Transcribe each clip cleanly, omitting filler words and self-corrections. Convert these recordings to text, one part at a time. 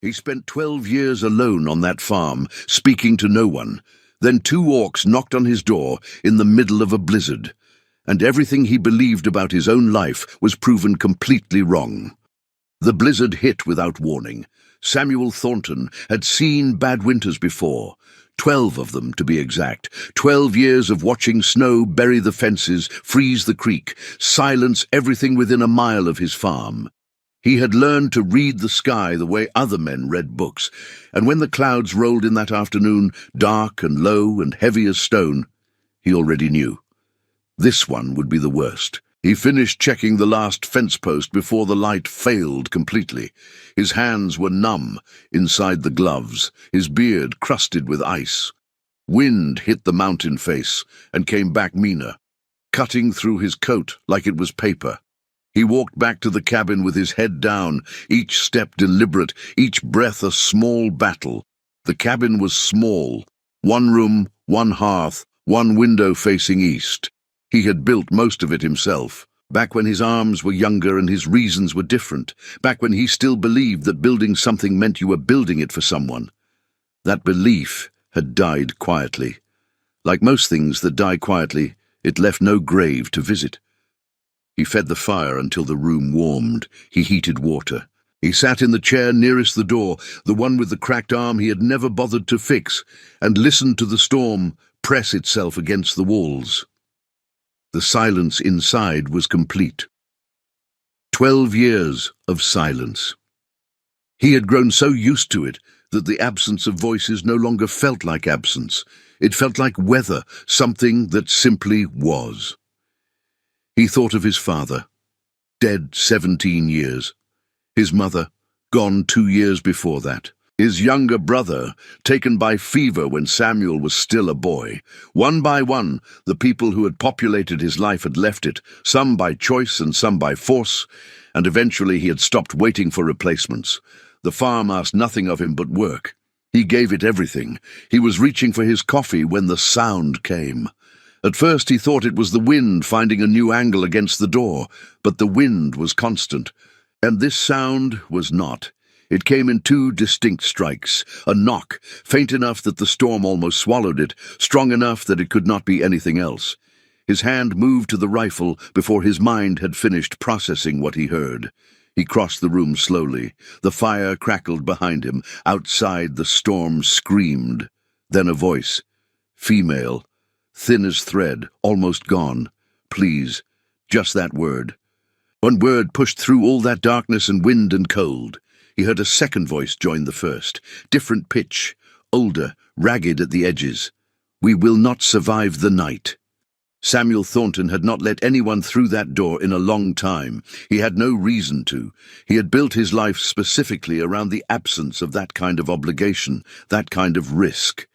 He spent 12 years alone on that farm, speaking to no one. Then 2 orcs knocked on his door in the middle of a blizzard, and everything he believed about his own life was proven completely wrong. The blizzard hit without warning. Samuel Thornton had seen bad winters before, 12 of them to be exact. 12 years of watching snow bury the fences, freeze the creek, silence everything within a mile of his farm. He had learned to read the sky the way other men read books, and when the clouds rolled in that afternoon, dark and low and heavy as stone, he already knew. This one would be the worst. He finished checking the last fence post before the light failed completely. His hands were numb inside the gloves, his beard crusted with ice. Wind hit the mountain face and came back meaner, cutting through his coat like it was paper. He walked back to the cabin with his head down, each step deliberate, each breath a small battle. The cabin was small, 1 room, 1 hearth, 1 window facing east. He had built most of it himself, back when his arms were younger and his reasons were different, back when he still believed that building something meant you were building it for someone. That belief had died quietly. Like most things that die quietly, it left no grave to visit. He fed the fire until the room warmed. He heated water. He sat in the chair nearest the door, the one with the cracked arm he had never bothered to fix, and listened to the storm press itself against the walls. The silence inside was complete. 12 years of silence. He had grown so used to it that the absence of voices no longer felt like absence. It felt like weather, something that simply was. He thought of his father, dead 17 years. His mother, gone 2 years before that. His younger brother, taken by fever when Samuel was still a boy. One by one, the people who had populated his life had left it, some by choice and some by force, and eventually he had stopped waiting for replacements. The farm asked nothing of him but work. He gave it everything. He was reaching for his coffee when the sound came. At first he thought it was the wind finding a new angle against the door, but the wind was constant, and this sound was not. It came in 2 distinct strikes, a knock, faint enough that the storm almost swallowed it, strong enough that it could not be anything else. His hand moved to the rifle before his mind had finished processing what he heard. He crossed the room slowly. The fire crackled behind him. Outside, the storm screamed. Then a voice. Female. Thin as thread, almost gone. Please, just that word. One word pushed through all that darkness and wind and cold. He heard a second voice join the first. Different pitch, older, ragged at the edges. We will not survive the night. Samuel Thornton had not let anyone through that door in a long time. He had no reason to. He had built his life specifically around the absence of that kind of obligation, that kind of risk.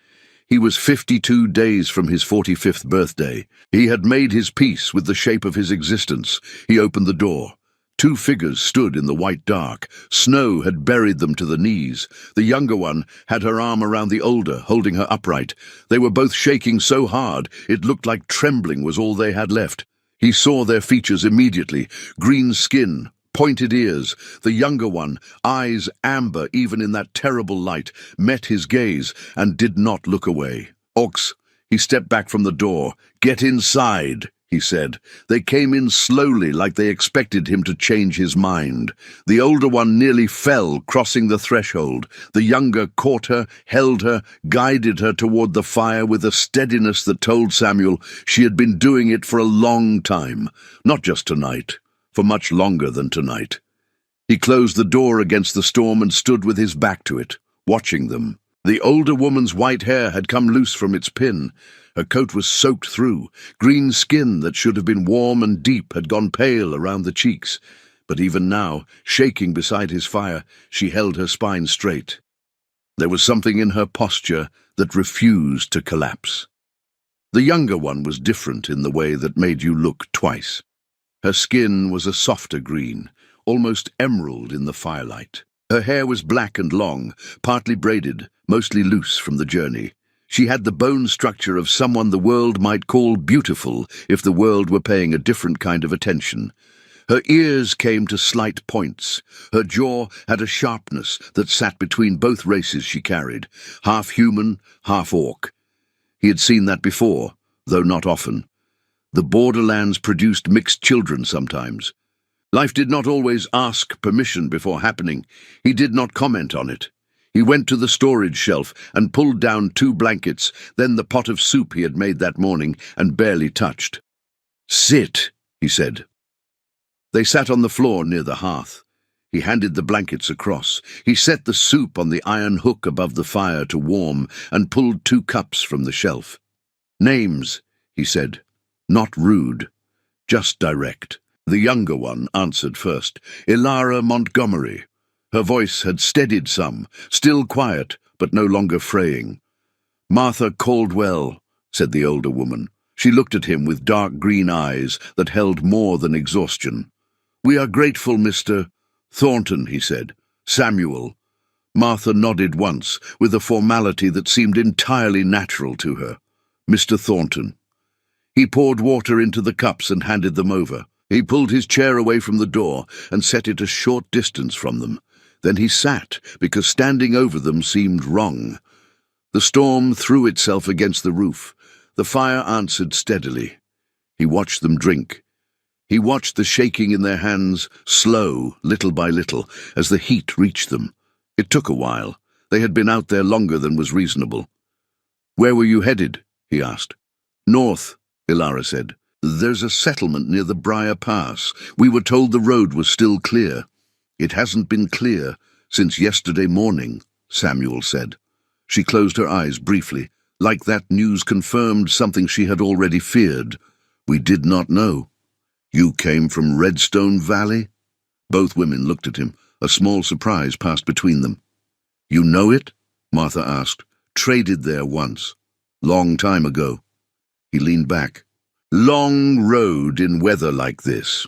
He was 52 days from his 45th birthday. He had made his peace with the shape of his existence. He opened the door. 2 figures stood in the white dark. Snow had buried them to the knees. The younger one had her arm around the older, holding her upright. They were both shaking so hard it looked like trembling was all they had left. He saw their features immediately. Green skin, pointed ears. The younger one, eyes amber even in that terrible light, met his gaze and did not look away. Orcs. He stepped back from the door. Get inside, he said. They came in slowly like they expected him to change his mind. The older one nearly fell, crossing the threshold. The younger caught her, held her, guided her toward the fire with a steadiness that told Samuel she had been doing it for a long time, not just tonight. For much longer than tonight. He closed the door against the storm and stood with his back to it, watching them. The older woman's white hair had come loose from its pin. Her coat was soaked through. Green skin that should have been warm and deep had gone pale around the cheeks. But even now, shaking beside his fire, she held her spine straight. There was something in her posture that refused to collapse. The younger one was different in the way that made you look twice. Her skin was a softer green, almost emerald in the firelight. Her hair was black and long, partly braided, mostly loose from the journey. She had the bone structure of someone the world might call beautiful if the world were paying a different kind of attention. Her ears came to slight points. Her jaw had a sharpness that sat between both races she carried, half human, half orc. He had seen that before, though not often. The borderlands produced mixed children sometimes. Life did not always ask permission before happening. He did not comment on it. He went to the storage shelf and pulled down 2 blankets, then the pot of soup he had made that morning and barely touched. "Sit," he said. They sat on the floor near the hearth. He handed the blankets across. He set the soup on the iron hook above the fire to warm and pulled 2 cups from the shelf. "Names," he said. Not rude, just direct. The younger one answered first. Ilara Montgomery. Her voice had steadied some, still quiet, but no longer fraying. "Martha Caldwell," said the older woman. She looked at him with dark green eyes that held more than exhaustion. "We are grateful, Mr. Thornton," he said. "Samuel." Martha nodded once, with a formality that seemed entirely natural to her. "Mr. Thornton." He poured water into the cups and handed them over. He pulled his chair away from the door and set it a short distance from them. Then he sat, because standing over them seemed wrong. The storm threw itself against the roof. The fire answered steadily. He watched them drink. He watched the shaking in their hands, slow, little by little, as the heat reached them. It took a while. They had been out there longer than was reasonable. "Where were you headed?" he asked. "North," Ilara said. "There's a settlement near the Briar Pass. We were told the road was still clear." "It hasn't been clear since yesterday morning," Samuel said. She closed her eyes briefly, like that news confirmed something she had already feared. "We did not know." "You came from Redstone Valley?" Both women looked at him. A small surprise passed between them. "You know it?" Martha asked. "Traded there once. Long time ago." He leaned back. "Long road in weather like this."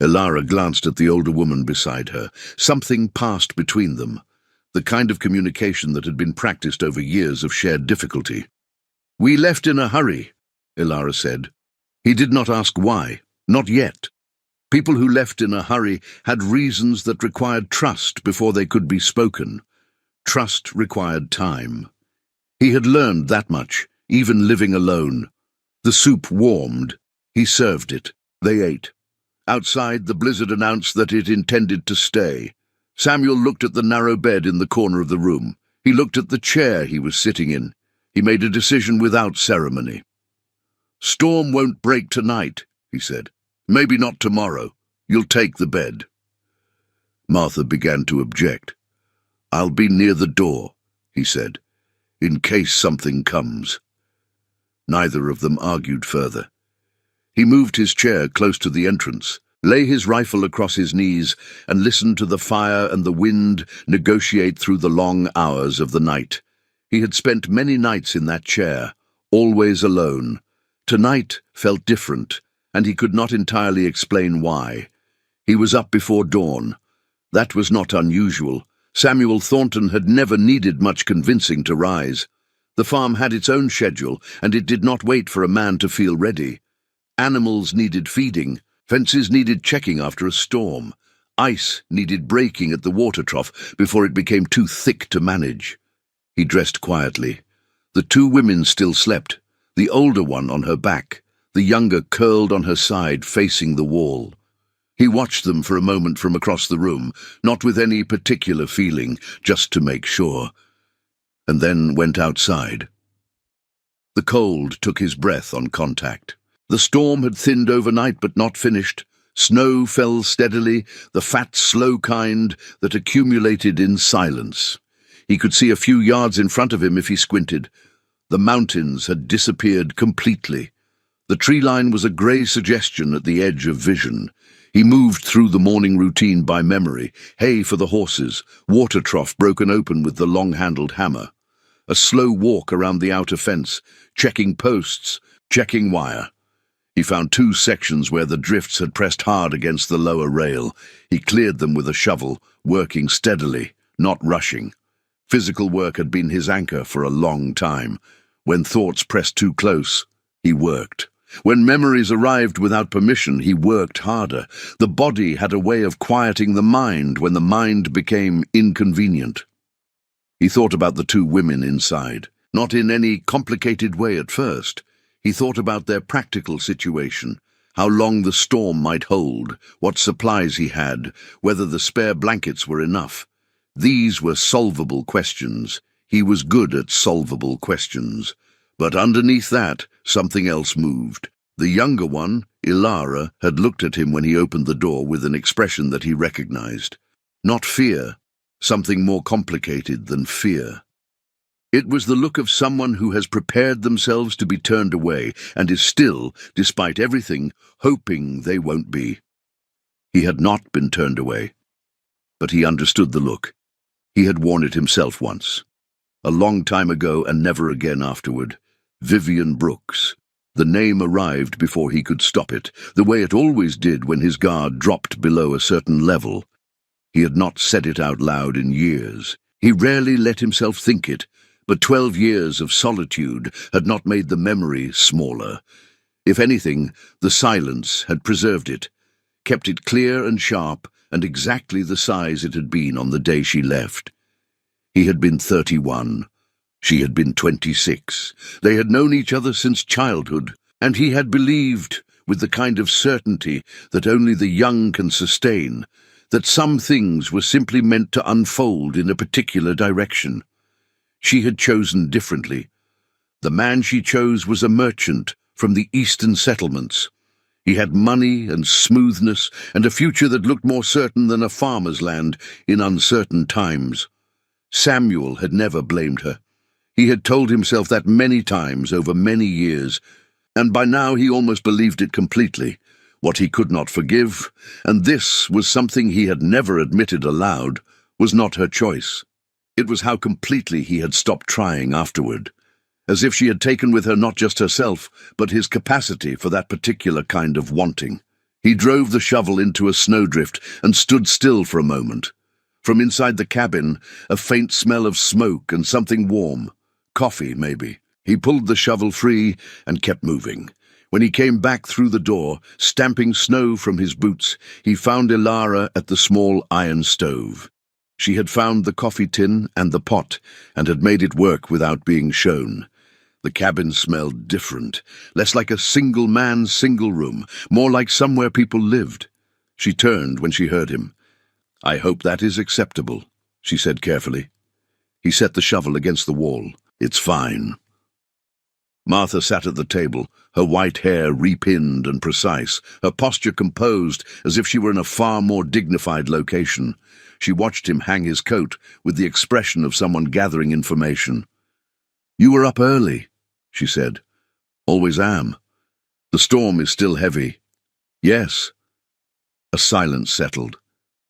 Ilara glanced at the older woman beside her. Something passed between them, the kind of communication that had been practiced over years of shared difficulty. "We left in a hurry," Ilara said. He did not ask why, not yet. People who left in a hurry had reasons that required trust before they could be spoken. Trust required time. He had learned that much, even living alone. The soup warmed. He served it. They ate. Outside, the blizzard announced that it intended to stay. Samuel looked at the narrow bed in the corner of the room. He looked at the chair he was sitting in. He made a decision without ceremony. "Storm won't break tonight," he said. "Maybe not tomorrow. You'll take the bed." Martha began to object. "I'll be near the door," he said, "in case something comes." Neither of them argued further. He moved his chair close to the entrance, lay his rifle across his knees, and listened to the fire and the wind negotiate through the long hours of the night. He had spent many nights in that chair, always alone. Tonight felt different, and he could not entirely explain why. He was up before dawn. That was not unusual. Samuel Thornton had never needed much convincing to rise. The farm had its own schedule, and it did not wait for a man to feel ready. Animals needed feeding, fences needed checking after a storm, ice needed breaking at the water trough before it became too thick to manage. He dressed quietly. The 2 women still slept, the older one on her back, the younger curled on her side facing the wall. He watched them for a moment from across the room, not with any particular feeling, just to make sure, and then went outside. The cold took his breath on contact. The storm had thinned overnight but not finished. Snow fell steadily, the fat, slow kind that accumulated in silence. He could see a few yards in front of him if he squinted. The mountains had disappeared completely. The tree line was a grey suggestion at the edge of vision. He moved through the morning routine by memory. Hay for the horses, water trough broken open with the long-handled hammer. A slow walk around the outer fence, checking posts, checking wire. He found 2 sections where the drifts had pressed hard against the lower rail. He cleared them with a shovel, working steadily, not rushing. Physical work had been his anchor for a long time. When thoughts pressed too close, he worked. When memories arrived without permission, he worked harder. The body had a way of quieting the mind when the mind became inconvenient. He thought about the two women inside, not in any complicated way at first. He thought about their practical situation, how long the storm might hold, what supplies he had, whether the spare blankets were enough. These were solvable questions. He was good at solvable questions. But underneath that, something else moved. The younger one, Ilara, had looked at him when he opened the door with an expression that he recognized. Not fear, something more complicated than fear. It was the look of someone who has prepared themselves to be turned away and is still, despite everything, hoping they won't be. He had not been turned away, but he understood the look. He had worn it himself once. A long time ago and never again afterward. Vivian Brooks. The name arrived before he could stop it, the way it always did when his guard dropped below a certain level. He had not said it out loud in years. He rarely let himself think it, but 12 years of solitude had not made the memory smaller. If anything, the silence had preserved it, kept it clear and sharp and exactly the size it had been on the day she left. He had been 31. She had been 26. They had known each other since childhood, and he had believed, with the kind of certainty that only the young can sustain, that some things were simply meant to unfold in a particular direction. She had chosen differently. The man she chose was a merchant from the eastern settlements. He had money and smoothness and a future that looked more certain than a farmer's land in uncertain times. Samuel had never blamed her. He had told himself that many times over many years, and by now he almost believed it completely. What he could not forgive, and this was something he had never admitted aloud, was not her choice. It was how completely he had stopped trying afterward, as if she had taken with her not just herself, but his capacity for that particular kind of wanting. He drove the shovel into a snowdrift and stood still for a moment. From inside the cabin, a faint smell of smoke and something warm. Coffee, maybe. He pulled the shovel free and kept moving. When he came back through the door, stamping snow from his boots, he found Ilara at the small iron stove. She had found the coffee tin and the pot, and had made it work without being shown. The cabin smelled different, less like a single man's single room, more like somewhere people lived. She turned when she heard him. "I hope that is acceptable," she said carefully. He set the shovel against the wall. "It's fine." Martha sat at the table, her white hair repinned and precise, her posture composed as if she were in a far more dignified location. She watched him hang his coat with the expression of someone gathering information. "You were up early," she said. "Always am. The storm is still heavy." "Yes." A silence settled.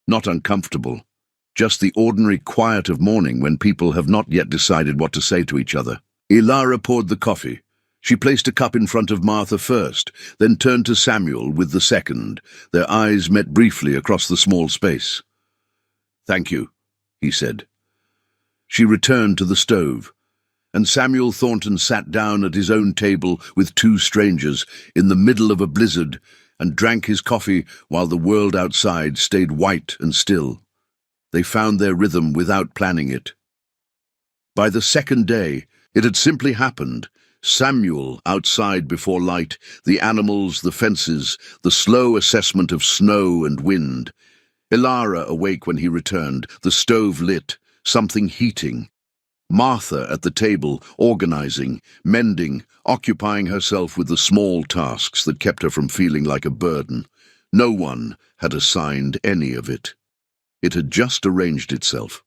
Not uncomfortable, just the ordinary quiet of morning when people have not yet decided what to say to each other. Ilara poured the coffee. She placed a cup in front of Martha first, then turned to Samuel with the second. Their eyes met briefly across the small space. "Thank you," he said. She returned to the stove, and Samuel Thornton sat down at his own table with two strangers in the middle of a blizzard and drank his coffee while the world outside stayed white and still. They found their rhythm without planning it. By the second day, it had simply happened. Samuel outside before light, the animals, the fences, the slow assessment of snow and wind. Ilara awake when he returned, the stove lit, something heating. Martha at the table, organizing, mending, occupying herself with the small tasks that kept her from feeling like a burden. No one had assigned any of it. It had just arranged itself.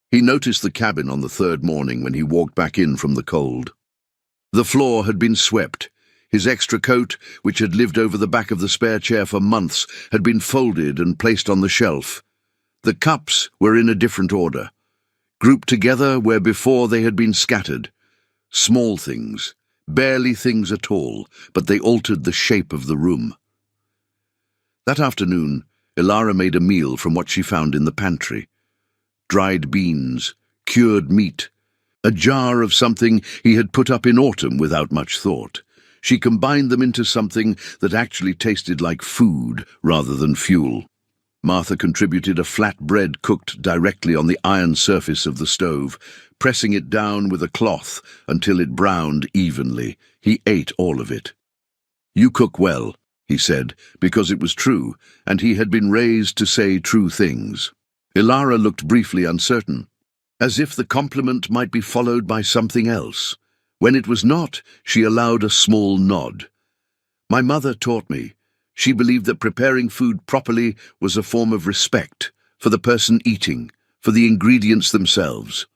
He noticed the cabin on the third morning when he walked back in from the cold. The floor had been swept. His extra coat, which had lived over the back of the spare chair for months, had been folded and placed on the shelf. The cups were in a different order, grouped together where before they had been scattered. Small things, barely things at all, but they altered the shape of the room. That afternoon, Ilara made a meal from what she found in the pantry. Dried beans, cured meat, a jar of something he had put up in autumn without much thought. She combined them into something that actually tasted like food rather than fuel. Martha contributed a flat bread cooked directly on the iron surface of the stove, pressing it down with a cloth until it browned evenly. He ate all of it. "You cook well," he said, because it was true, and he had been raised to say true things. Ilara looked briefly uncertain, as if the compliment might be followed by something else. When it was not, she allowed a small nod. "My mother taught me. She believed that preparing food properly was a form of respect for the person eating, for the ingredients themselves."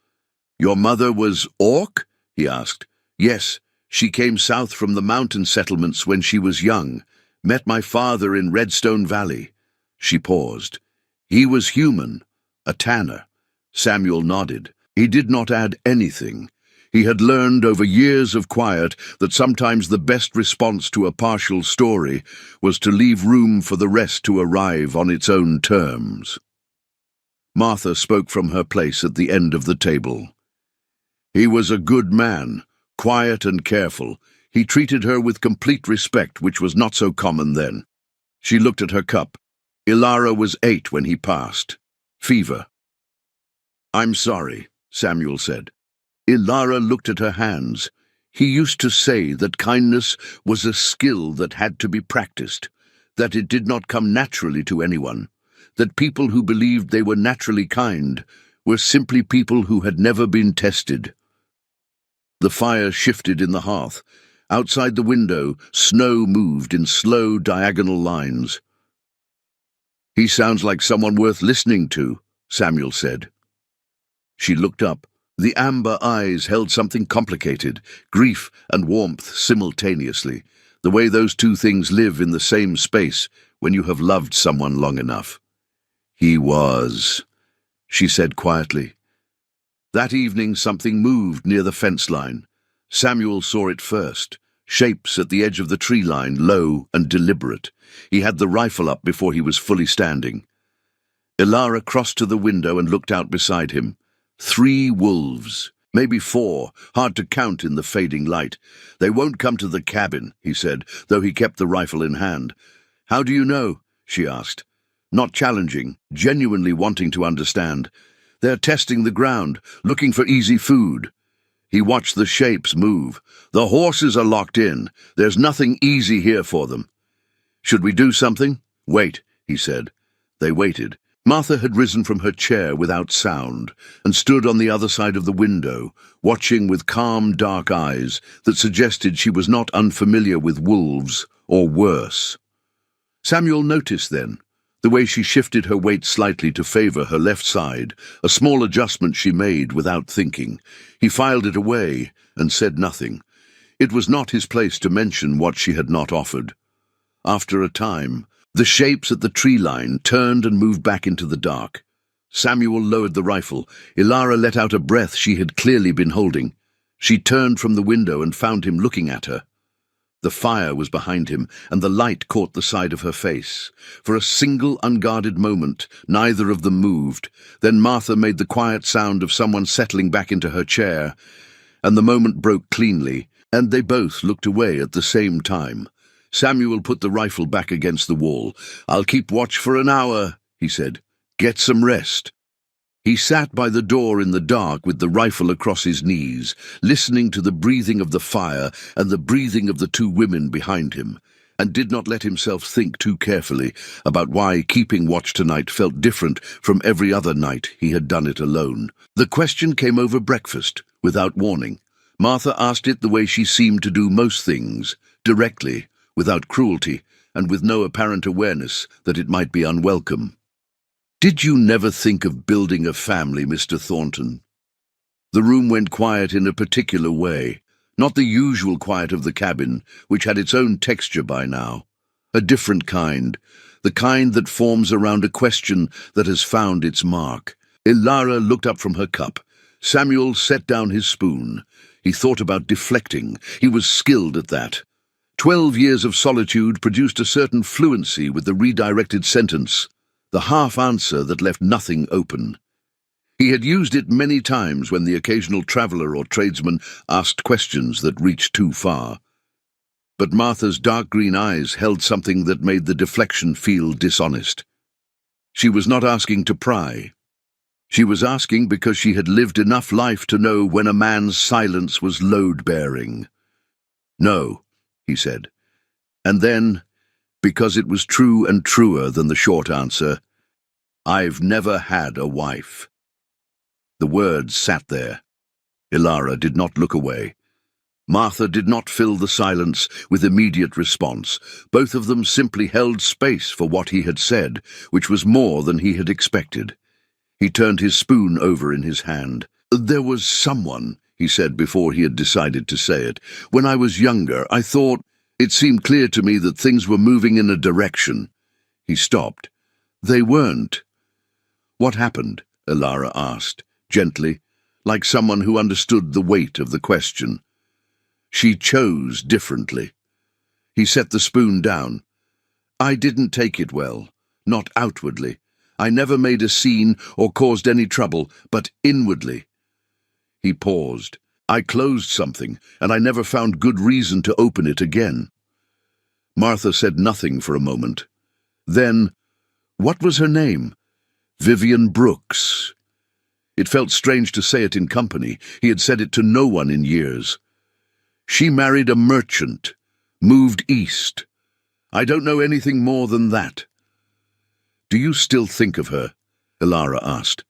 "Your mother was Orc?" he asked. "Yes, she came south from the mountain settlements when she was young, met my father in Redstone Valley." She paused. "He was human, a tanner." Samuel nodded. He did not add anything. He had learned over years of quiet that sometimes the best response to a partial story was to leave room for the rest to arrive on its own terms. Martha spoke from her place at the end of the table. "He was a good man, quiet and careful. He treated her with complete respect, which was not so common then." She looked at her cup. Ilara was 8 when he passed. Fever. "I'm sorry," Samuel said. Ilara looked at her hands. He used to say that kindness was a skill that had to be practiced, that it did not come naturally to anyone, that people who believed they were naturally kind were simply people who had never been tested. The fire shifted in the hearth. Outside the window, snow moved in slow, diagonal lines. "He sounds like someone worth listening to," Samuel said. She looked up. The amber eyes held something complicated, grief and warmth simultaneously, the way those two things live in the same space when you have loved someone long enough. "He was," she said quietly. That evening something moved near the fence line. Samuel saw it first, shapes at the edge of the tree line, low and deliberate. He had the rifle up before he was fully standing. Ilara crossed to the window and looked out beside him. 3 wolves, maybe 4, hard to count in the fading light. "They won't come to the cabin," he said, though he kept the rifle in hand. "How do you know?" she asked. Not challenging, genuinely wanting to understand. "They're testing the ground, looking for easy food." He watched the shapes move. "The horses are locked in. There's nothing easy here for them." "Should we do something?" "Wait," he said. They waited. Martha had risen from her chair without sound and stood on the other side of the window, watching with calm, dark eyes that suggested she was not unfamiliar with wolves, or worse. Samuel noticed then the way she shifted her weight slightly to favor her left side, a small adjustment she made without thinking. He filed it away and said nothing. It was not his place to mention what she had not offered. After a time, the shapes at the tree line turned and moved back into the dark. Samuel lowered the rifle. Ilara let out a breath she had clearly been holding. She turned from the window and found him looking at her. The fire was behind him, and the light caught the side of her face. For a single unguarded moment, neither of them moved. Then Martha made the quiet sound of someone settling back into her chair, and the moment broke cleanly, and they both looked away at the same time. Samuel put the rifle back against the wall. "I'll keep watch for an hour," he said. "Get some rest." He sat by the door in the dark with the rifle across his knees, listening to the breathing of the fire and the breathing of the 2 women behind him, and did not let himself think too carefully about why keeping watch tonight felt different from every other night he had done it alone. The question came over breakfast, without warning. Martha asked it the way she seemed to do most things, directly, without cruelty, and with no apparent awareness that it might be unwelcome. "Did you never think of building a family, Mr. Thornton?" The room went quiet in a particular way, not the usual quiet of the cabin, which had its own texture by now. A different kind, the kind that forms around a question that has found its mark. Ilara looked up from her cup. Samuel set down his spoon. He thought about deflecting. He was skilled at that. 12 years of solitude produced a certain fluency with the redirected sentence, the half-answer that left nothing open. He had used it many times when the occasional traveller or tradesman asked questions that reached too far. But Martha's dark green eyes held something that made the deflection feel dishonest. She was not asking to pry. She was asking because she had lived enough life to know when a man's silence was load-bearing. "No," he said. And then, because it was true and truer than the short answer, "I've never had a wife." The words sat there. Ilara did not look away. Martha did not fill the silence with immediate response. Both of them simply held space for what he had said, which was more than he had expected. He turned his spoon over in his hand. "There was someone," he said before he had decided to say it. "When I was younger, I thought it seemed clear to me that things were moving in a direction." He stopped. "They weren't." "What happened?" Ilara asked, gently, like someone who understood the weight of the question. "She chose differently." He set the spoon down. "I didn't take it well, not outwardly. I never made a scene or caused any trouble, but inwardly." He paused. "I closed something, and I never found good reason to open it again." Martha said nothing for a moment. Then, "What was her name?" "Vivian Brooks." It felt strange to say it in company. He had said it to no one in years. "She married a merchant, moved east. I don't know anything more than that." "Do you still think of her?" Ilara asked.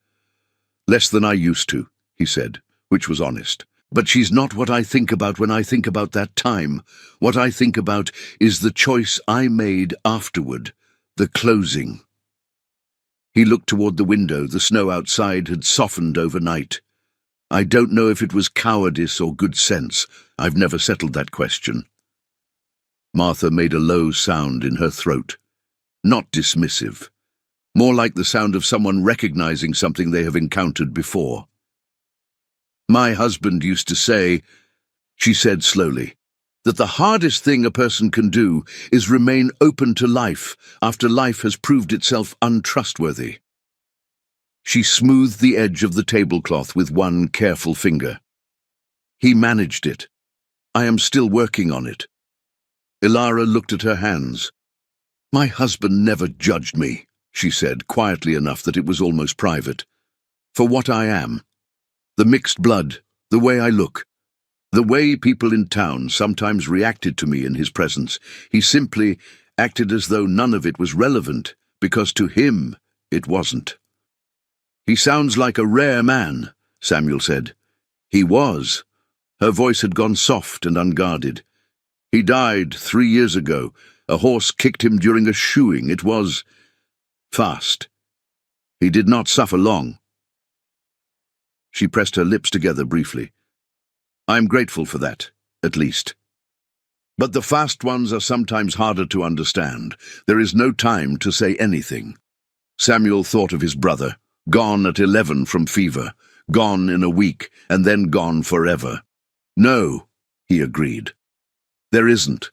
"Less than I used to," he said, which was honest. "But she's not what I think about when I think about that time. What I think about is the choice I made afterward, the closing." He looked toward the window. The snow outside had softened overnight. "I don't know if it was cowardice or good sense. I've never settled that question." Martha made a low sound in her throat. Not dismissive. More like the sound of someone recognizing something they have encountered before. "My husband used to say," she said slowly, "that the hardest thing a person can do is remain open to life after life has proved itself untrustworthy." She smoothed the edge of the tablecloth with one careful finger. "He managed it. I am still working on it." Ilara looked at her hands. "My husband never judged me," she said, quietly enough that it was almost private, "for what I am. The mixed blood, the way I look, the way people in town sometimes reacted to me in his presence. He simply acted as though none of it was relevant, because to him it wasn't." "He sounds like a rare man," Samuel said. "He was." Her voice had gone soft and unguarded. "He died 3 years ago. A horse kicked him during a shoeing. It was fast. He did not suffer long." She pressed her lips together briefly. "I'm grateful for that, at least. But the fast ones are sometimes harder to understand. There is no time to say anything." Samuel thought of his brother, gone at 11 from fever, gone in a week, and then gone forever. "No," he agreed. "There isn't."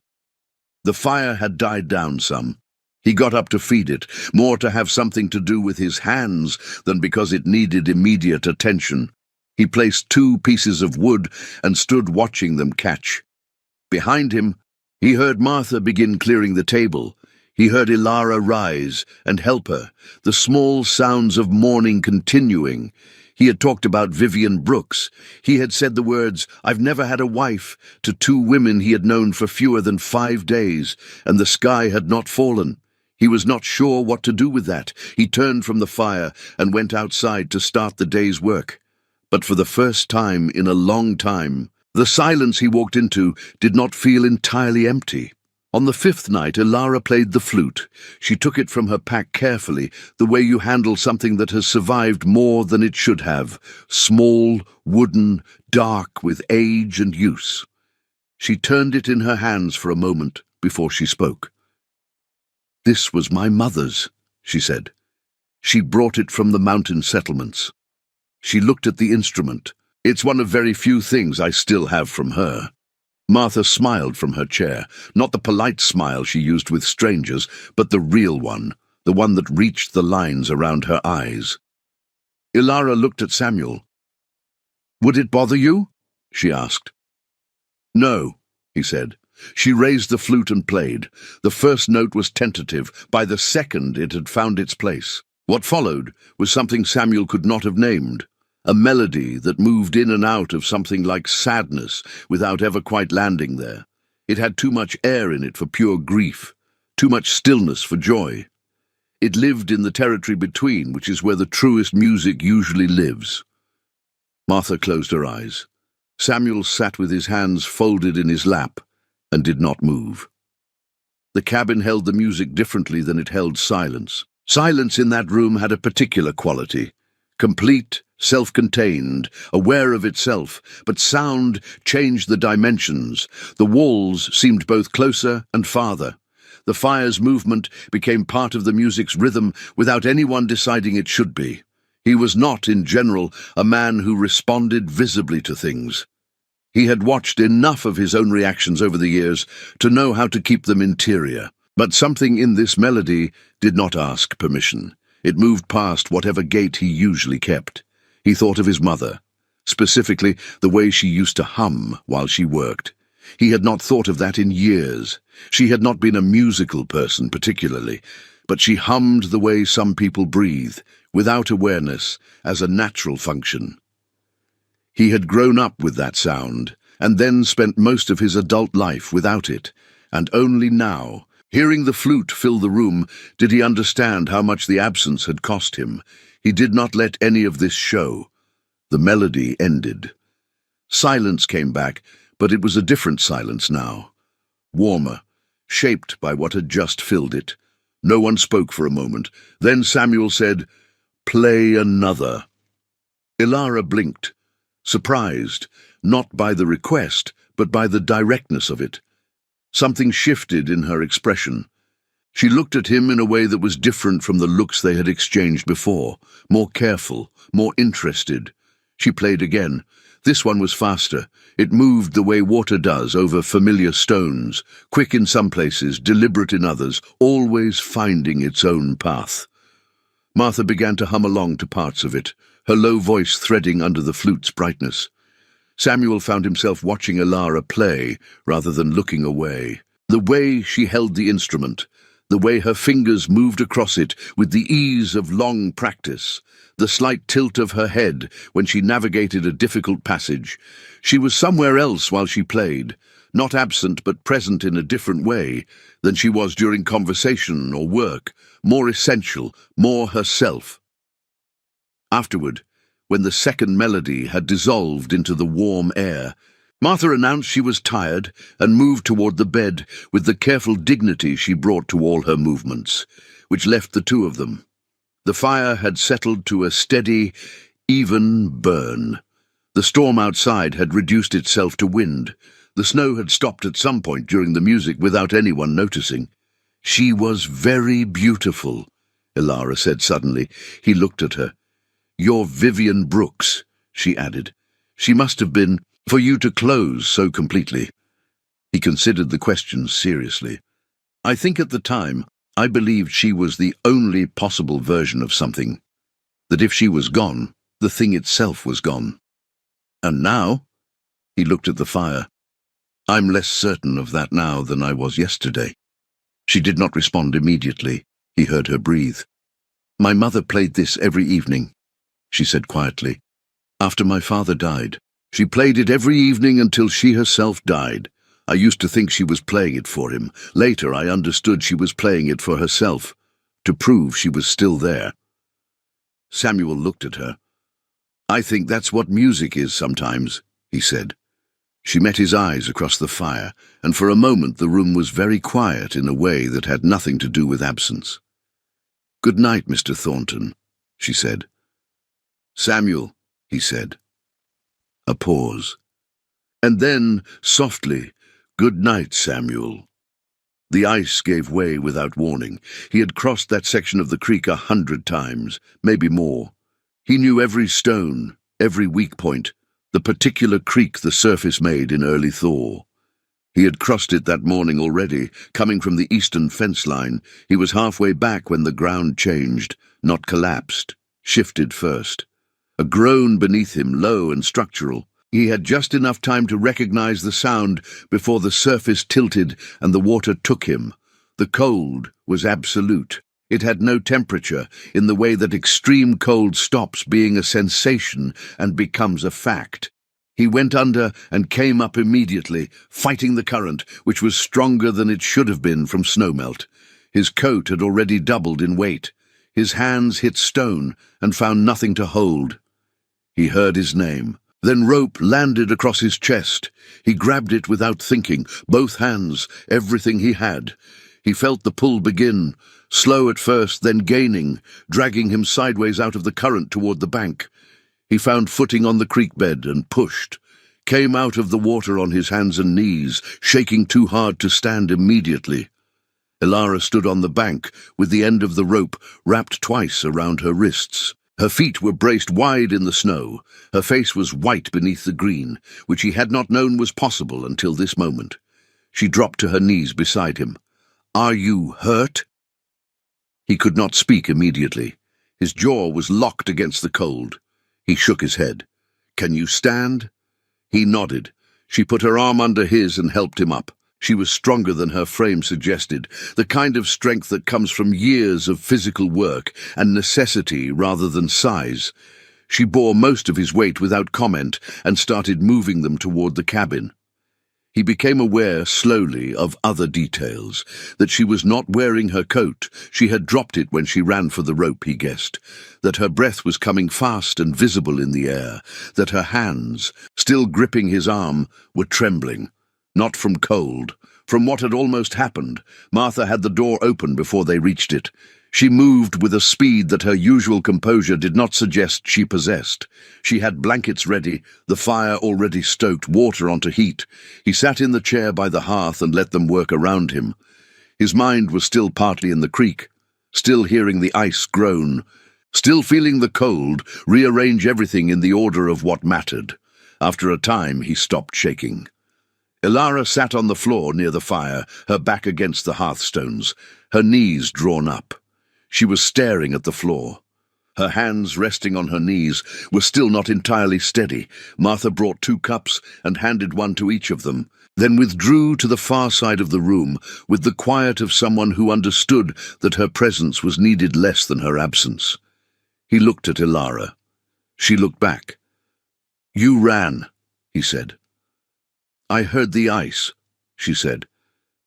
The fire had died down some. He got up to feed it, more to have something to do with his hands than because it needed immediate attention. He placed 2 pieces of wood and stood watching them catch. Behind him, he heard Martha begin clearing the table. He heard Ilara rise and help her, the small sounds of mourning continuing. He had talked about Vivian Brooks. He had said the words, "I've never had a wife," to 2 women he had known for fewer than 5 days, and the sky had not fallen. He was not sure what to do with that. He turned from the fire and went outside to start the day's work. But for the first time in a long time, the silence he walked into did not feel entirely empty. On the 5th night, Ilara played the flute. She took it from her pack carefully, the way you handle something that has survived more than it should have, small, wooden, dark with age and use. She turned it in her hands for a moment before she spoke. "This was my mother's," she said. "She brought it from the mountain settlements." She looked at the instrument. "It's one of very few things I still have from her." Martha smiled from her chair, not the polite smile she used with strangers, but the real one, the one that reached the lines around her eyes. Ilara looked at Samuel. "Would it bother you?" she asked. "No," he said. She raised the flute and played. The first note was tentative. By the second, it had found its place. What followed was something Samuel could not have named. A melody that moved in and out of something like sadness without ever quite landing there. It had too much air in it for pure grief, too much stillness for joy. It lived in the territory between, which is where the truest music usually lives. Martha closed her eyes. Samuel sat with his hands folded in his lap and did not move. The cabin held the music differently than it held silence. Silence in that room had a particular quality. Complete, self-contained, aware of itself, but sound changed the dimensions. The walls seemed both closer and farther. The fire's movement became part of the music's rhythm without anyone deciding it should be. He was not, in general, a man who responded visibly to things. He had watched enough of his own reactions over the years to know how to keep them interior. But something in this melody did not ask permission. It moved past whatever gate he usually kept. He thought of his mother, specifically the way she used to hum while she worked. He had not thought of that in years. She had not been a musical person particularly, but she hummed the way some people breathe, without awareness, as a natural function. He had grown up with that sound, and then spent most of his adult life without it, and only now, hearing the flute fill the room, did he understand how much the absence had cost him. He did not let any of this show. The melody ended. Silence came back, but it was a different silence now. Warmer, shaped by what had just filled it. No one spoke for a moment. Then Samuel said, "Play another." Ilara blinked, surprised, not by the request, but by the directness of it. Something shifted in her expression. She looked at him in a way that was different from the looks they had exchanged before, more careful, more interested. She played again. This one was faster. It moved the way water does over familiar stones, quick in some places, deliberate in others, always finding its own path. Martha began to hum along to parts of it, her low voice threading under the flute's brightness. Samuel found himself watching Ilara play rather than looking away. The way she held the instrument, the way her fingers moved across it with the ease of long practice, the slight tilt of her head when she navigated a difficult passage. She was somewhere else while she played, not absent but present in a different way than she was during conversation or work, more essential, more herself. Afterward, when the second melody had dissolved into the warm air, Martha announced she was tired and moved toward the bed with the careful dignity she brought to all her movements, which left the two of them. The fire had settled to a steady, even burn. The storm outside had reduced itself to wind. The snow had stopped at some point during the music without anyone noticing. "She was very beautiful," Ilara said suddenly. He looked at her. "You're Vivian Brooks," she added. "She must have been, for you to close so completely." He considered the question seriously. "I think at the time I believed she was the only possible version of something, that if she was gone, the thing itself was gone. And now?" He looked at the fire. "I'm less certain of that now than I was yesterday." She did not respond immediately. He heard her breathe. "My mother played this every evening," she said quietly. "After my father died. She played it every evening until she herself died. I used to think she was playing it for him. Later I understood she was playing it for herself, to prove she was still there." Samuel looked at her. "I think that's what music is sometimes," he said. She met his eyes across the fire, and for a moment the room was very quiet in a way that had nothing to do with absence. "Good night, Mr. Thornton," she said. "Samuel," he said. A pause. And then, softly, "Good night, Samuel." The ice gave way without warning. He had crossed that section of the creek 100 times, maybe more. He knew every stone, every weak point, the particular creek the surface made in early thaw. He had crossed it that morning already, coming from the eastern fence line. He was halfway back when the ground changed, not collapsed, shifted first. A groan beneath him, low and structural. He had just enough time to recognize the sound before the surface tilted and the water took him. The cold was absolute. It had no temperature, in the way that extreme cold stops being a sensation and becomes a fact. He went under and came up immediately, fighting the current, which was stronger than it should have been from snowmelt. His coat had already doubled in weight. His hands hit stone and found nothing to hold. He heard his name. Then rope landed across his chest. He grabbed it without thinking, both hands, everything he had. He felt the pull begin, slow at first, then gaining, dragging him sideways out of the current toward the bank. He found footing on the creek bed and pushed, came out of the water on his hands and knees, shaking too hard to stand immediately. Elara stood on the bank, with the end of the rope wrapped twice around her wrists. Her feet were braced wide in the snow. Her face was white beneath the green, which he had not known was possible until this moment. She dropped to her knees beside him. "Are you hurt?" He could not speak immediately. His jaw was locked against the cold. He shook his head. "Can you stand?" He nodded. She put her arm under his and helped him up. She was stronger than her frame suggested, the kind of strength that comes from years of physical work and necessity rather than size. She bore most of his weight without comment and started moving them toward the cabin. He became aware slowly of other details, that she was not wearing her coat. She had dropped it when she ran for the rope, he guessed, that her breath was coming fast and visible in the air, that her hands, still gripping his arm, were trembling. Not from cold, from what had almost happened. Martha had the door open before they reached it. She moved with a speed that her usual composure did not suggest she possessed. She had blankets ready, the fire already stoked, water onto heat. He sat in the chair by the hearth and let them work around him. His mind was still partly in the creek, still hearing the ice groan, still feeling the cold rearrange everything in the order of what mattered. After a time, he stopped shaking. Elara sat on the floor near the fire, her back against the hearthstones, her knees drawn up. She was staring at the floor. Her hands, resting on her knees, were still not entirely steady. Martha brought 2 cups and handed one to each of them, then withdrew to the far side of the room with the quiet of someone who understood that her presence was needed less than her absence. He looked at Elara. She looked back. "You ran," he said. "I heard the ice," she said.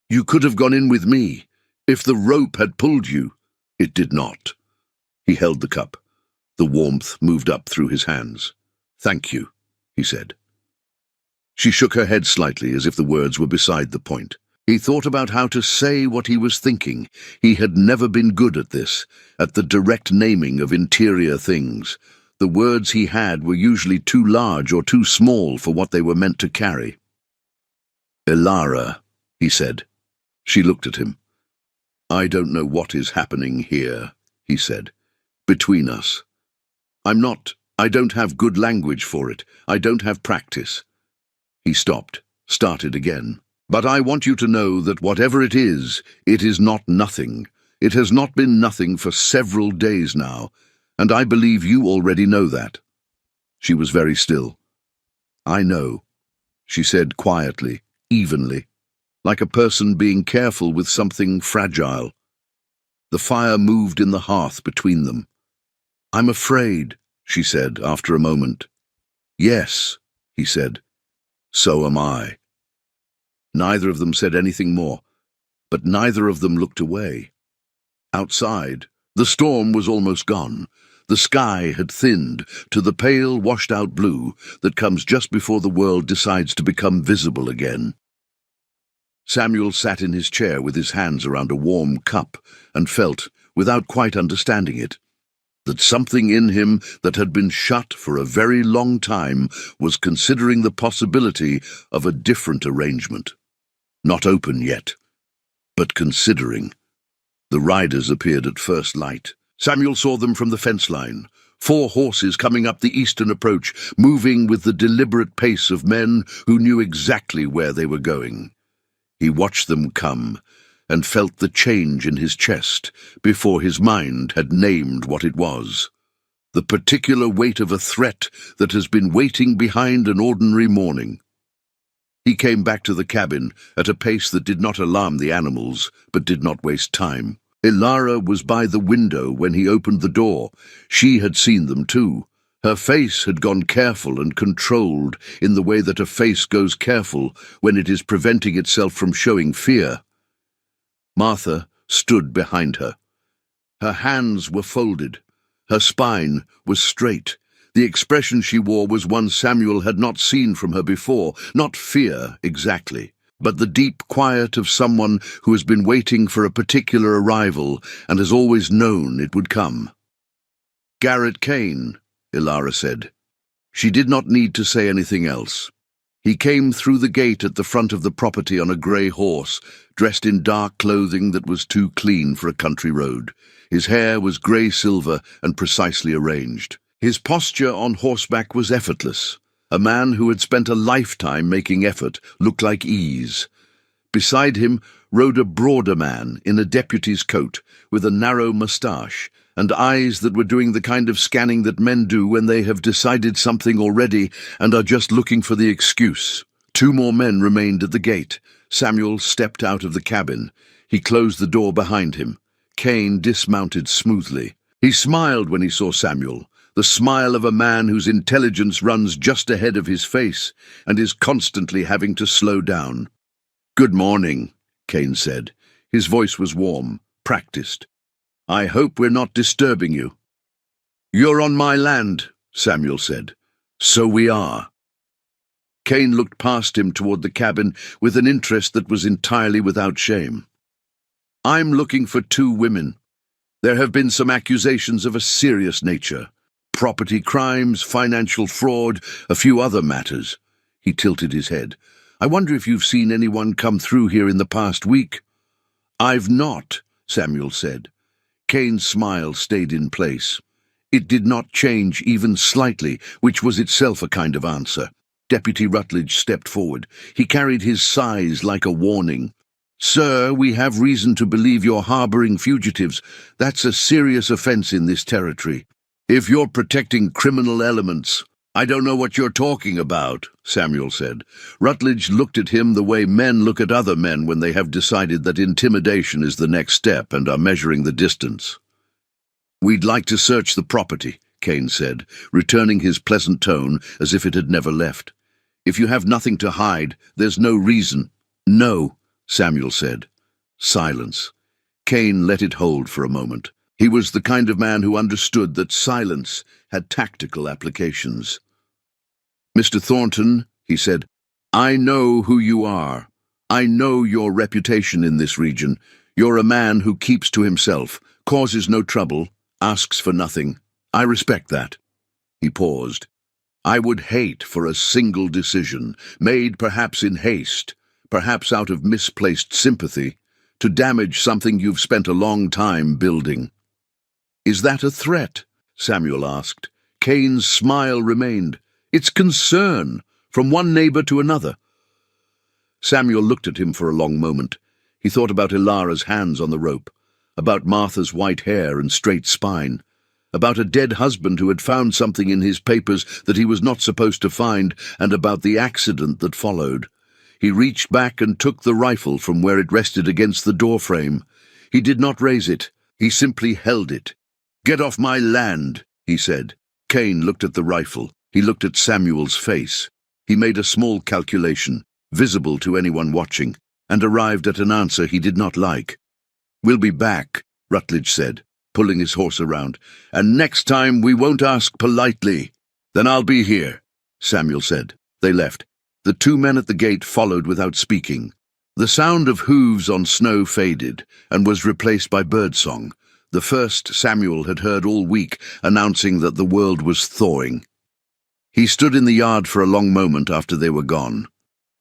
"You could have gone in with me. If the rope had pulled you." It did not. He held the cup. The warmth moved up through his hands. "Thank you," he said. She shook her head slightly as if the words were beside the point. He thought about how to say what he was thinking. He had never been good at this, at the direct naming of interior things. The words he had were usually too large or too small for what they were meant to carry. "Elara," he said. She looked at him. "I don't know what is happening here," he said, "between us. I don't have good language for it. I don't have practice." He stopped, started again. "But I want you to know that whatever it is not nothing. It has not been nothing for several days now, and I believe you already know that." She was very still. "I know," she said quietly, evenly, like a person being careful with something fragile. The fire moved in the hearth between them. "I'm afraid," she said after a moment. "Yes," he said. "So am I." Neither of them said anything more, but neither of them looked away. Outside, the storm was almost gone. The sky had thinned to the pale, washed-out blue that comes just before the world decides to become visible again. Samuel sat in his chair with his hands around a warm cup and felt, without quite understanding it, that something in him that had been shut for a very long time was considering the possibility of a different arrangement. Not open yet, but considering. The riders appeared at first light. Samuel saw them from the fence line, 4 horses coming up the eastern approach, moving with the deliberate pace of men who knew exactly where they were going. He watched them come and felt the change in his chest before his mind had named what it was. the particular weight of a threat that has been waiting behind an ordinary morning. He came back to the cabin at a pace that did not alarm the animals, but did not waste time. Ilara was by the window when he opened the door. She had seen them too. Her face had gone careful and controlled in the way that a face goes careful when it is preventing itself from showing fear. Martha stood behind her. Her hands were folded. Her spine was straight. The expression she wore was one Samuel had not seen from her before, not fear exactly, but the deep quiet of someone who has been waiting for a particular arrival and has always known it would come. "Garrett Kane," Ilara said. She did not need to say anything else. He came through the gate at the front of the property on a grey horse, dressed in dark clothing that was too clean for a country road. His hair was grey-silver and precisely arranged. His posture on horseback was effortless. A man who had spent a lifetime making effort looked like ease. Beside him rode a broader man in a deputy's coat, with a narrow moustache, and eyes that were doing the kind of scanning that men do when they have decided something already and are just looking for the excuse. 2 more men remained at the gate. Samuel stepped out of the cabin. He closed the door behind him. Kane dismounted smoothly. He smiled when he saw Samuel, the smile of a man whose intelligence runs just ahead of his face and is constantly having to slow down. "Good morning," Kane said. His voice was warm, practiced. "I hope we're not disturbing you." "You're on my land," Samuel said. "So we are." Kane looked past him toward the cabin with an interest that was entirely without shame. "I'm looking for 2 women. There have been some accusations of a serious nature. Property crimes, financial fraud, a few other matters." He tilted his head. "I wonder if you've seen anyone come through here in the past week." "I've not," Samuel said. Kane's smile stayed in place. It did not change even slightly, which was itself a kind of answer. Deputy Rutledge stepped forward. He carried his size like a warning. "Sir, we have reason to believe you're harboring fugitives. That's a serious offense in this territory. If you're protecting criminal elements—" "I don't know what you're talking about," Samuel said. Rutledge looked at him the way men look at other men when they have decided that intimidation is the next step and are measuring the distance. "We'd like to search the property," Kane said, returning his pleasant tone as if it had never left. "If you have nothing to hide, there's no reason." "No," Samuel said. Silence. Kane let it hold for a moment. He was the kind of man who understood that silence had tactical applications. "Mr. Thornton," he said, "I know who you are. I know your reputation in this region. You're a man who keeps to himself, causes no trouble, asks for nothing. I respect that." He paused. "I would hate for a single decision, made perhaps in haste, perhaps out of misplaced sympathy, to damage something you've spent a long time building." "Is that a threat?" Samuel asked. Kane's smile remained. "It's concern, from one neighbor to another." Samuel looked at him for a long moment. He thought about Ilara's hands on the rope, about Martha's white hair and straight spine, about a dead husband who had found something in his papers that he was not supposed to find, and about the accident that followed. He reached back and took the rifle from where it rested against the doorframe. He did not raise it. He simply held it. "Get off my land," he said. Kane looked at the rifle. He looked at Samuel's face. He made a small calculation, visible to anyone watching, and arrived at an answer he did not like. "We'll be back," Rutledge said, pulling his horse around, "and next time we won't ask politely." "Then I'll be here," Samuel said. They left. The 2 men at the gate followed without speaking. The sound of hooves on snow faded and was replaced by birdsong, the first Samuel had heard all week, announcing that the world was thawing. He stood in the yard for a long moment after they were gone.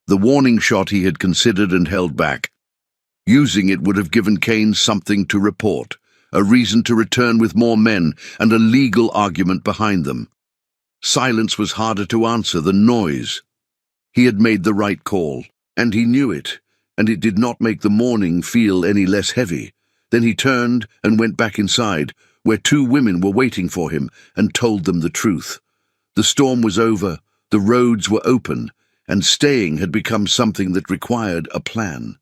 The warning shot he had considered and held back. Using it would have given Kane something to report, a reason to return with more men, and a legal argument behind them. Silence was harder to answer than noise. He had made the right call, and he knew it, and it did not make the morning feel any less heavy. Then he turned and went back inside, where two women were waiting for him, and told them the truth. The storm was over, the roads were open, and staying had become something that required a plan.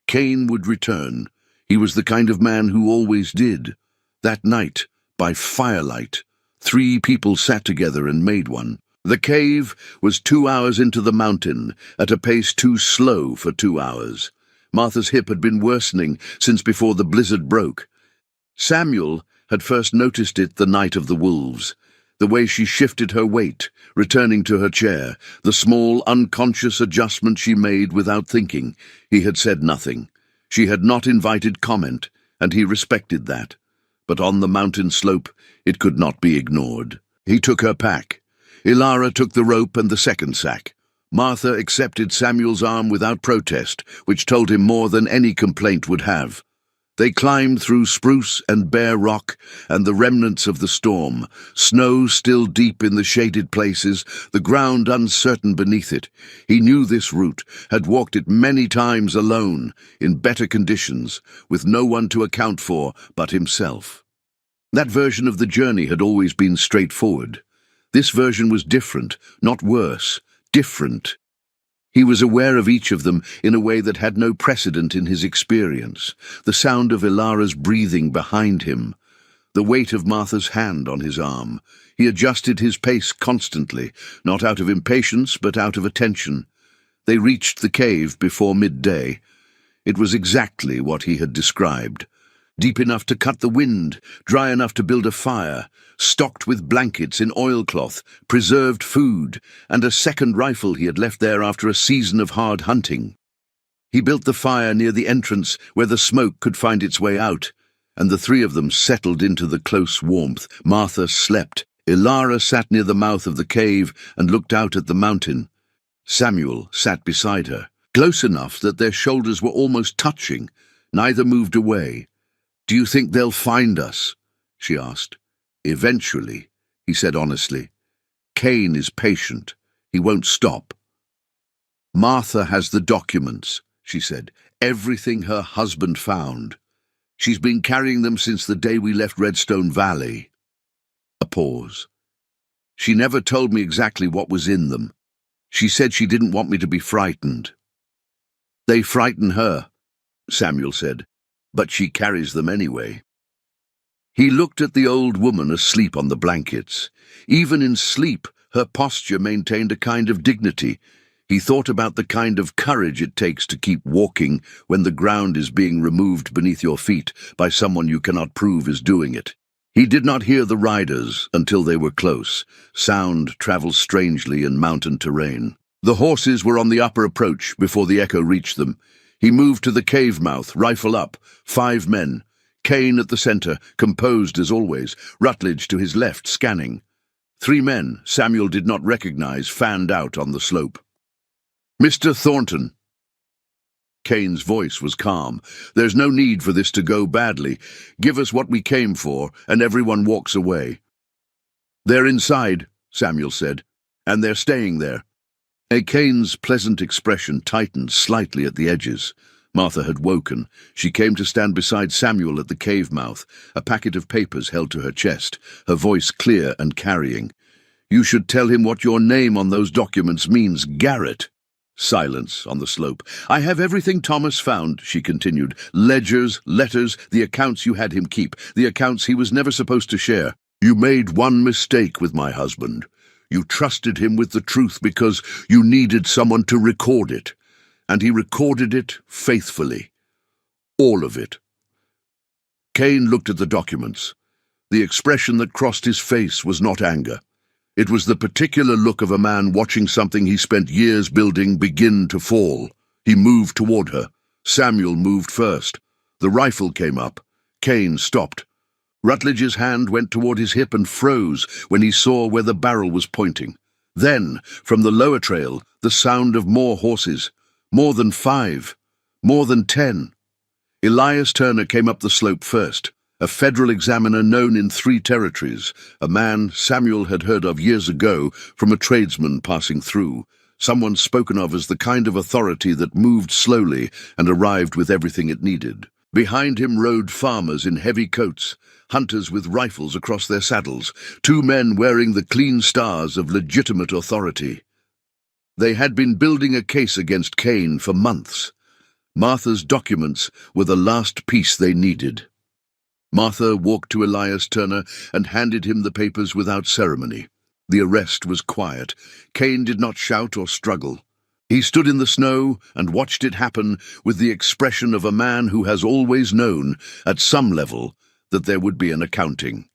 Cain would return. He was the kind of man who always did. That night, by firelight, 3 people sat together and made one. The cave was 2 hours into the mountain, at a pace too slow for 2 hours. Martha's hip had been worsening since before the blizzard broke. Samuel had first noticed it the night of the wolves. The way she shifted her weight, returning to her chair, the small, unconscious adjustment she made without thinking. He had said nothing. She had not invited comment, and he respected that. But on the mountain slope, it could not be ignored. He took her pack. Ilara took the rope and the second sack. Martha accepted Samuel's arm without protest, which told him more than any complaint would have. They climbed through spruce and bare rock and the remnants of the storm, snow still deep in the shaded places, the ground uncertain beneath it. He knew this route, had walked it many times alone, in better conditions, with no one to account for but himself. That version of the journey had always been straightforward. This version was different, not worse, different. He was aware of each of them in a way that had no precedent in his experience. The sound of Ilara's breathing behind him, the weight of Martha's hand on his arm. He adjusted his pace constantly, not out of impatience but out of attention. They reached the cave before midday. It was exactly what he had described. Deep enough to cut the wind, dry enough to build a fire, stocked with blankets in oilcloth, preserved food, and a second rifle he had left there after a season of hard hunting. He built the fire near the entrance where the smoke could find its way out, and the 3 of them settled into the close warmth. Martha slept. Ilara sat near the mouth of the cave and looked out at the mountain. Samuel sat beside her, close enough that their shoulders were almost touching. Neither moved away. "Do you think they'll find us?" she asked. "Eventually," he said honestly. "Cain is patient. He won't stop." "Martha has the documents," she said. "Everything her husband found. She's been carrying them since the day we left Redstone Valley." A pause. "She never told me exactly what was in them. She said she didn't want me to be frightened." "They frighten her," Samuel said, "but she carries them anyway." He looked at the old woman asleep on the blankets. Even in sleep, her posture maintained a kind of dignity. He thought about the kind of courage it takes to keep walking when the ground is being removed beneath your feet by someone you cannot prove is doing it. He did not hear the riders until they were close. Sound travels strangely in mountain terrain. The horses were on the upper approach before the echo reached them. He moved to the cave mouth, rifle up, 5 men. Cain at the center, composed as always, Rutledge to his left, scanning. 3 men Samuel did not recognize fanned out on the slope. "Mr. Thornton." Cain's voice was calm. "There's no need for this to go badly. Give us what we came for, and everyone walks away." "They're inside," Samuel said, "and they're staying there." Cain's pleasant expression tightened slightly at the edges. Martha had woken. She came to stand beside Samuel at the cave mouth, a packet of papers held to her chest, her voice clear and carrying. "You should tell him what your name on those documents means, Garrett." Silence on the slope. "I have everything Thomas found," she continued. "Ledgers, letters, the accounts you had him keep, the accounts he was never supposed to share. You made one mistake with my husband. You trusted him with the truth because you needed someone to record it. And he recorded it faithfully. All of it." Cain looked at the documents. The expression that crossed his face was not anger. It was the particular look of a man watching something he spent years building begin to fall. He moved toward her. Samuel moved first. The rifle came up. Cain stopped. Rutledge's hand went toward his hip and froze when he saw where the barrel was pointing. Then, from the lower trail, the sound of more horses. More than 5. More than 10. Elias Turner came up the slope first, a federal examiner known in 3 territories, a man Samuel had heard of years ago from a tradesman passing through, someone spoken of as the kind of authority that moved slowly and arrived with everything it needed. Behind him rode farmers in heavy coats, hunters with rifles across their saddles, two men wearing the clean stars of legitimate authority. They had been building a case against Cain for months. Martha's documents were the last piece they needed. Martha walked to Elias Turner and handed him the papers without ceremony. The arrest was quiet. Cain did not shout or struggle. He stood in the snow and watched it happen with the expression of a man who has always known, at some level, that there would be an accounting.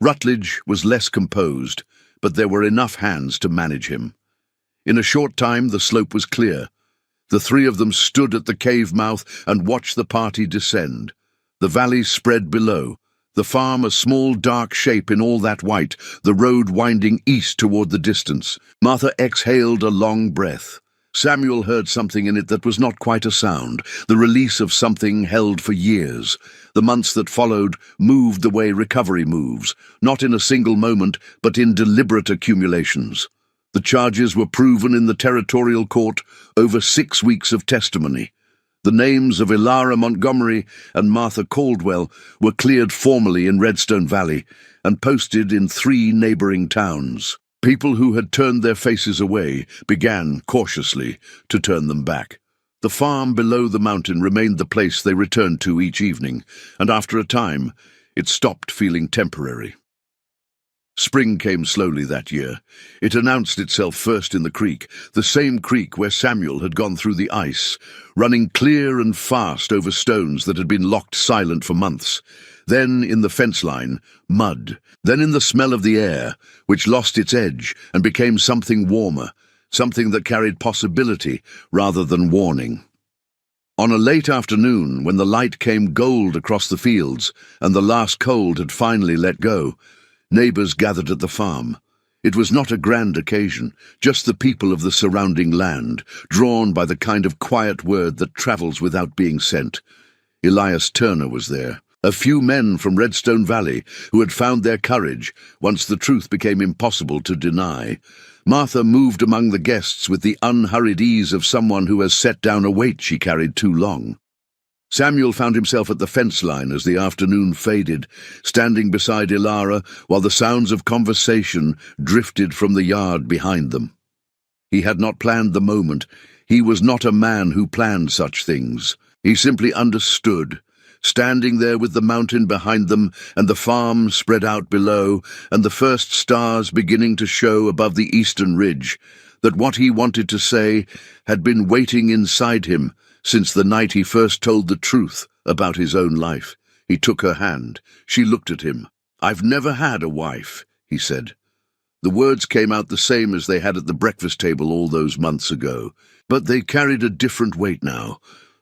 Rutledge was less composed, but there were enough hands to manage him. In a short time the slope was clear. The three of them stood at the cave mouth and watched the party descend. The valley spread below, the farm a small dark shape in all that white, the road winding east toward the distance. Martha exhaled a long breath. Samuel heard something in it that was not quite a sound, the release of something held for years. The months that followed moved the way recovery moves, not in a single moment, but in deliberate accumulations. The charges were proven in the territorial court over 6 weeks of testimony. The names of Ilara Montgomery and Martha Caldwell were cleared formally in Redstone Valley and posted in 3 neighboring towns. People who had turned their faces away began, cautiously, to turn them back. The farm below the mountain remained the place they returned to each evening, and after a time, it stopped feeling temporary. Spring came slowly that year. It announced itself first in the creek, the same creek where Samuel had gone through the ice, running clear and fast over stones that had been locked silent for months. Then, in the fence line, mud. Then in the smell of the air, which lost its edge and became something warmer, something that carried possibility rather than warning. On a late afternoon, when the light came gold across the fields and the last cold had finally let go, neighbors gathered at the farm. It was not a grand occasion, just the people of the surrounding land, drawn by the kind of quiet word that travels without being sent. Elias Turner was there. A few men from Redstone Valley who had found their courage once the truth became impossible to deny. Martha moved among the guests with the unhurried ease of someone who has set down a weight she carried too long. Samuel found himself at the fence line as the afternoon faded, standing beside Ilara while the sounds of conversation drifted from the yard behind them. He had not planned the moment. He was not a man who planned such things. He simply understood, standing there with the mountain behind them and the farm spread out below and the first stars beginning to show above the eastern ridge, that what he wanted to say had been waiting inside him since the night he first told the truth about his own life. He took her hand. She looked at him. "I've never had a wife," he said. The words came out the same as they had at the breakfast table all those months ago, but they carried a different weight now.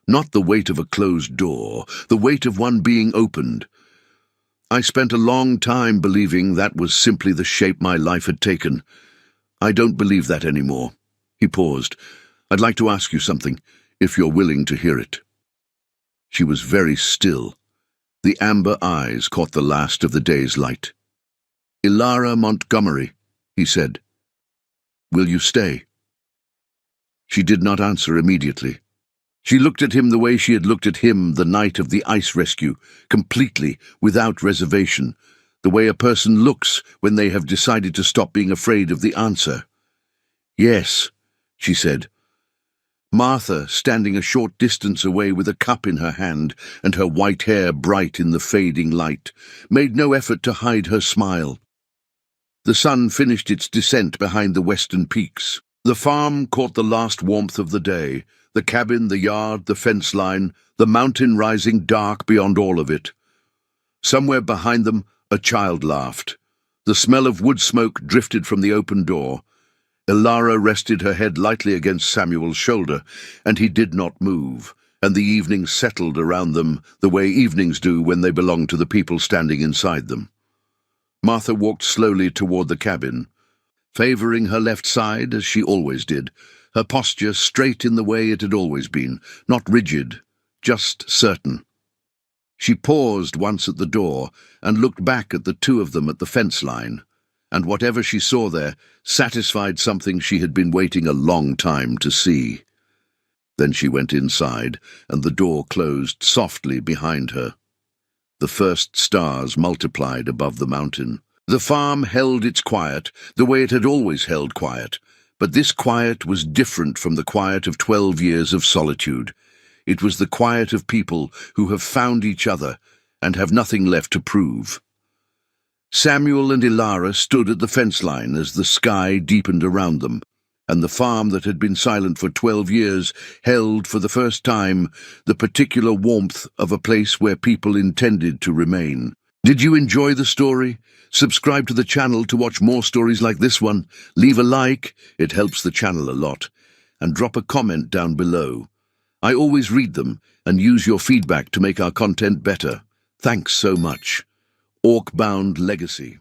Not the weight of a closed door, the weight of one being opened. "I spent a long time believing that was simply the shape my life had taken. I don't believe that anymore." He paused. "I'd like to ask you something, if you're willing to hear it." She was very still. The amber eyes caught the last of the day's light. "Ilara Montgomery," he said. "Will you stay?" She did not answer immediately. She looked at him the way she had looked at him the night of the ice rescue, completely, without reservation, the way a person looks when they have decided to stop being afraid of the answer. "Yes," she said. Martha, standing a short distance away with a cup in her hand and her white hair bright in the fading light, made no effort to hide her smile. The sun finished its descent behind the western peaks. The farm caught the last warmth of the day, the cabin, the yard, the fence line, the mountain rising dark beyond all of it. Somewhere behind them, a child laughed. The smell of wood smoke drifted from the open door. Ilara rested her head lightly against Samuel's shoulder, and he did not move, and the evening settled around them the way evenings do when they belong to the people standing inside them. Martha walked slowly toward the cabin, favoring her left side as she always did, her posture straight in the way it had always been, not rigid, just certain. She paused once at the door and looked back at the two of them at the fence line, and whatever she saw there satisfied something she had been waiting a long time to see. Then she went inside, and the door closed softly behind her. The first stars multiplied above the mountain. The farm held its quiet, the way it had always held quiet, but this quiet was different from the quiet of 12 years of solitude. It was the quiet of people who have found each other and have nothing left to prove. Samuel and Ilara stood at the fence line as the sky deepened around them, and the farm that had been silent for 12 years held, for the first time, the particular warmth of a place where people intended to remain. Did you enjoy the story? Subscribe to the channel to watch more stories like this one. Leave a like, it helps the channel a lot. And drop a comment down below. I always read them and use your feedback to make our content better. Thanks so much. Orc-bound Legacy.